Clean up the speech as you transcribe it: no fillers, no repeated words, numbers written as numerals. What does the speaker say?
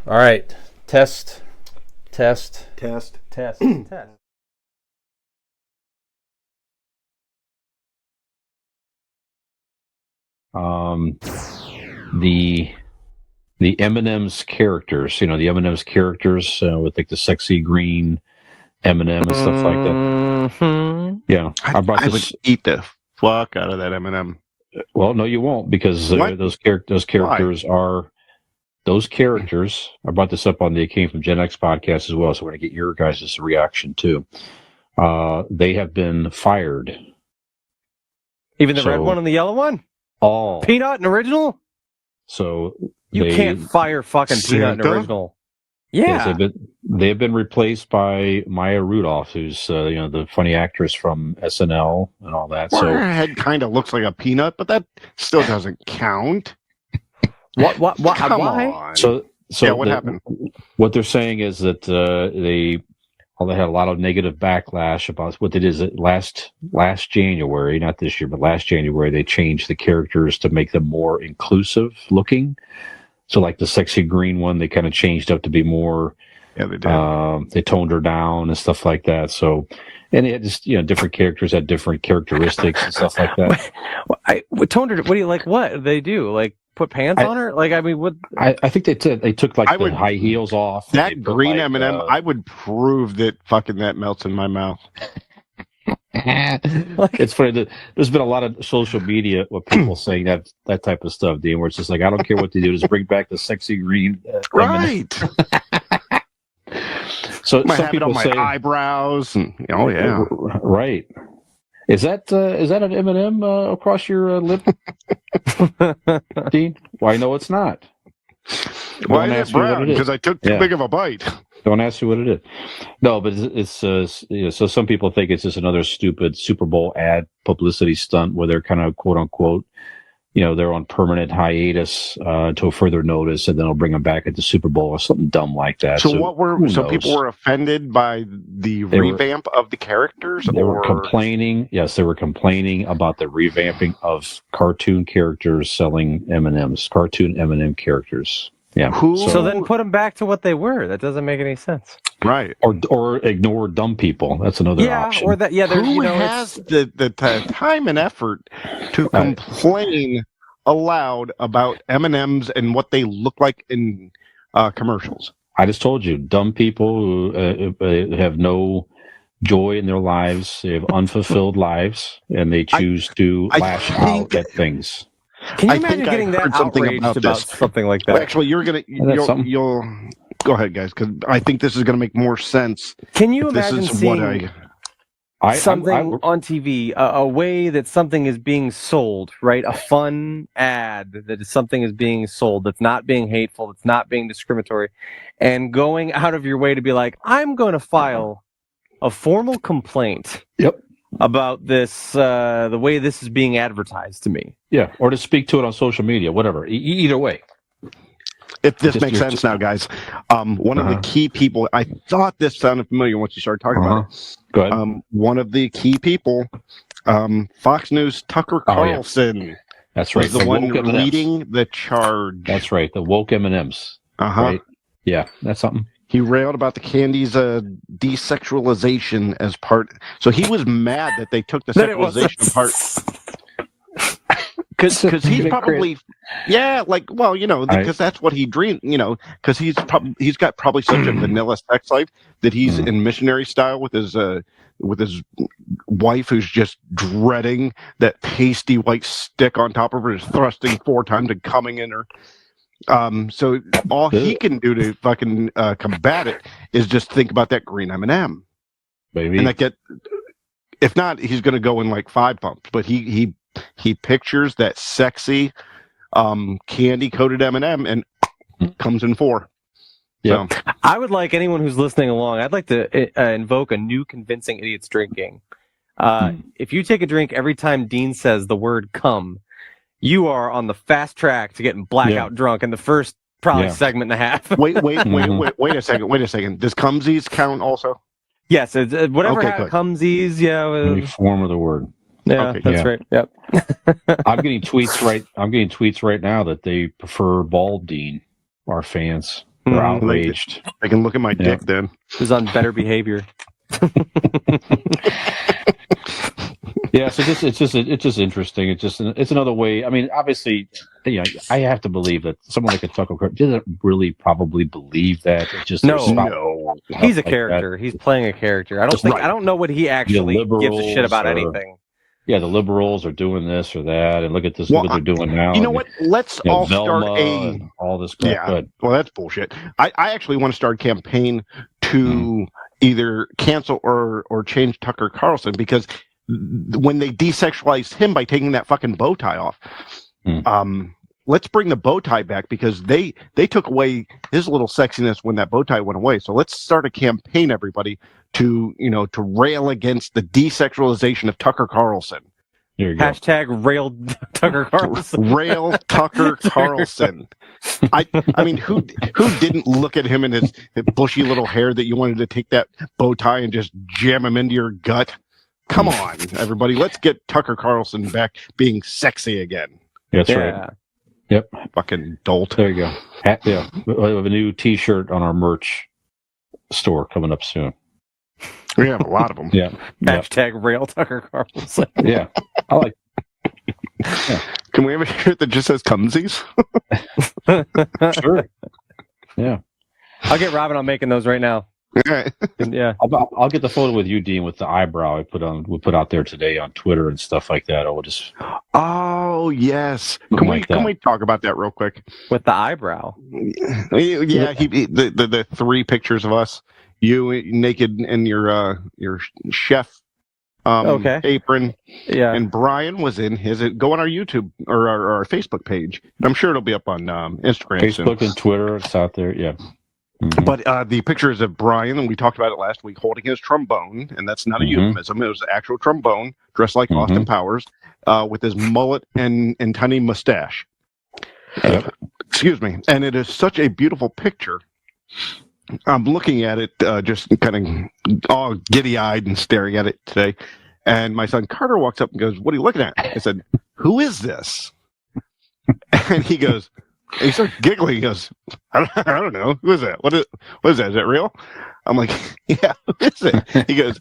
All right. Test. Test. The M&M's characters, the M&M's characters with like the sexy green M&M and stuff like that. Mm-hmm. Yeah, I would eat the fuck out of that M&M. Well, no, you won't, because those characters are. Those characters, I brought this up on the It Came From Gen X podcast as well, so we're going to get your guys' reaction too. They have been fired. Even the red one and the yellow one? All. Peanut and original? So you can't fire fucking Peanut and original. Yeah. Yes, they've been replaced by Maya Rudolph, who's the funny actress from SNL and all that. Well, so her head kind of looks like a peanut, but that still doesn't count. What? Come why? on. So what happened? What they're saying is that they had a lot of negative backlash about what it is. Last January, not this year, but last January, they changed the characters to make them more inclusive looking. So like the sexy green one, they kind of changed up to be more. Yeah, they did. They toned her down and stuff like that. So, and it had just different characters had different characteristics and stuff like that. Toned her. What do you like? What did they do? Like put pants on her? Like, I mean, what? I think they took like the high heels off. That green M&M, I would prove that fucking that melts in my mouth. It's funny that there's been a lot of social media with people saying that type of stuff, Dean, where it's just like, I don't care what they do, just bring back the sexy green. Right. So I some have people it on say my eyebrows. And, oh yeah. Right. Is that an M&M across your lip, Dean? Why no, it's not. Why is it brown? Because I took too big of a bite. Don't ask me what it is. No, but it's so some people think it's just another stupid Super Bowl ad publicity stunt where they're kind of quote unquote, they're on permanent hiatus until further notice, and then they'll bring them back at the Super Bowl or something dumb like that. So people were offended by the revamp of the characters? They were complaining. Yes, they were complaining about the revamping of cartoon characters selling M&Ms, cartoon M&M characters. Yeah. So then put them back to what they were. That doesn't make any sense. Right. Or ignore dumb people. That's another option. Or that. Yeah. Who has the time and effort to complain aloud about M&Ms and what they look like in commercials? I just told you, dumb people who have no joy in their lives. They have unfulfilled lives, and they choose to lash out at things. Can you imagine getting that outraged about something like that? Well, actually, you'll go ahead, guys, because I think this is going to make more sense. Can you imagine seeing something on TV, a way that something is being sold, right? A fun ad that something is being sold that's not being hateful, that's not being discriminatory, and going out of your way to be like, I'm going to file a formal complaint. Yep. About this, the way this is being advertised to me. Yeah, or to speak to it on social media, whatever. Either way. If this makes sense now, guys. One of the key people, I thought this sounded familiar once you started talking about it. Go ahead. One of the key people, Fox News, Tucker Carlson. Yeah. That's right. Was the one leading the charge. That's right. The woke M&Ms. Right? Yeah, that's something. He railed about the candy's desexualization as part. So he was mad that they took the sexualization part. Because he's probably, because that's what he dreamed, because he's got probably such a vanilla sex life that he's in missionary style with his wife, who's just dreading that pasty white stick on top of her, is thrusting 4 times and coming in her. So all he can do to fucking combat it is just think about that green M&M. Maybe. And if not, he's going to go in like 5 pumps. But he pictures that sexy candy coated M&M and comes in 4. Yeah. So. I would like anyone who's listening along. I'd like to invoke a new convincing idiots drinking. If you take a drink every time Dean says the word "come," you are on the fast track to getting blackout drunk in the first segment and a half. Wait a second. Does cumsies count also? Yes, whatever cumsies. Yeah, any form of the word. Yeah, that's right. Yep. I'm getting tweets right now that they prefer bald Dean. Our fans. They're outraged. They can look at my dick then. Who's on better behavior? Yeah, so it's just interesting. It's another way. I mean, obviously, I have to believe that someone like a Tucker Carlson doesn't really probably believe that. It's just no. He's a character. He's playing a character. I don't know what he actually gives a shit about anything. Yeah, the liberals are doing this or that, and look at this. Look what they're doing now. You know what? Let's all start all this crap. Yeah. Well, that's bullshit. I actually want to start a campaign to either cancel or change Tucker Carlson, because when they desexualized him by taking that fucking bow tie off, let's bring the bow tie back, because they took away his little sexiness when that bow tie went away. So let's start a campaign, everybody, to rail against the desexualization of Tucker Carlson. There you go. Hashtag rail Tucker Carlson. Rail Tucker Carlson. I mean, who didn't look at him and his bushy little hair that you wanted to take that bow tie and just jam him into your gut? Come on, everybody. Let's get Tucker Carlson back being sexy again. That's right. Yep. Fucking dolt. There you go. Yeah. We have a new T-shirt on our merch store coming up soon. We have a lot of them. Yeah. Hashtag rail Tucker Carlson. Yeah. I like. Yeah. Can we have a shirt that just says Cumsies? Sure. Yeah. I'll get Robin on making those right now. Right. Yeah. I'll get the photo with you, Dean, with the eyebrow we put out there today on Twitter and stuff like that. I'll just. Oh yes. Can we talk about that real quick? With the eyebrow. Yeah. The three pictures of us, you naked in your chef apron. Yeah. And Brian was in his. Go on our YouTube or our Facebook page. I'm sure it'll be up on Instagram. Facebook soon. and Twitter. It's out there. Yeah. Mm-hmm. But the pictures of Brian, and we talked about it last week, holding his trombone, and that's not a euphemism. It was an actual trombone, dressed like Austin Powers, with his mullet and tiny mustache. Excuse me. And it is such a beautiful picture. I'm looking at it, just kind of all giddy-eyed and staring at it today. And my son Carter walks up and goes, "What are you looking at?" I said, "Who is this?" And he goes, he starts giggling. He goes, I don't know. Who is that? What is that? Is that real? I'm like, yeah, who is it? He goes,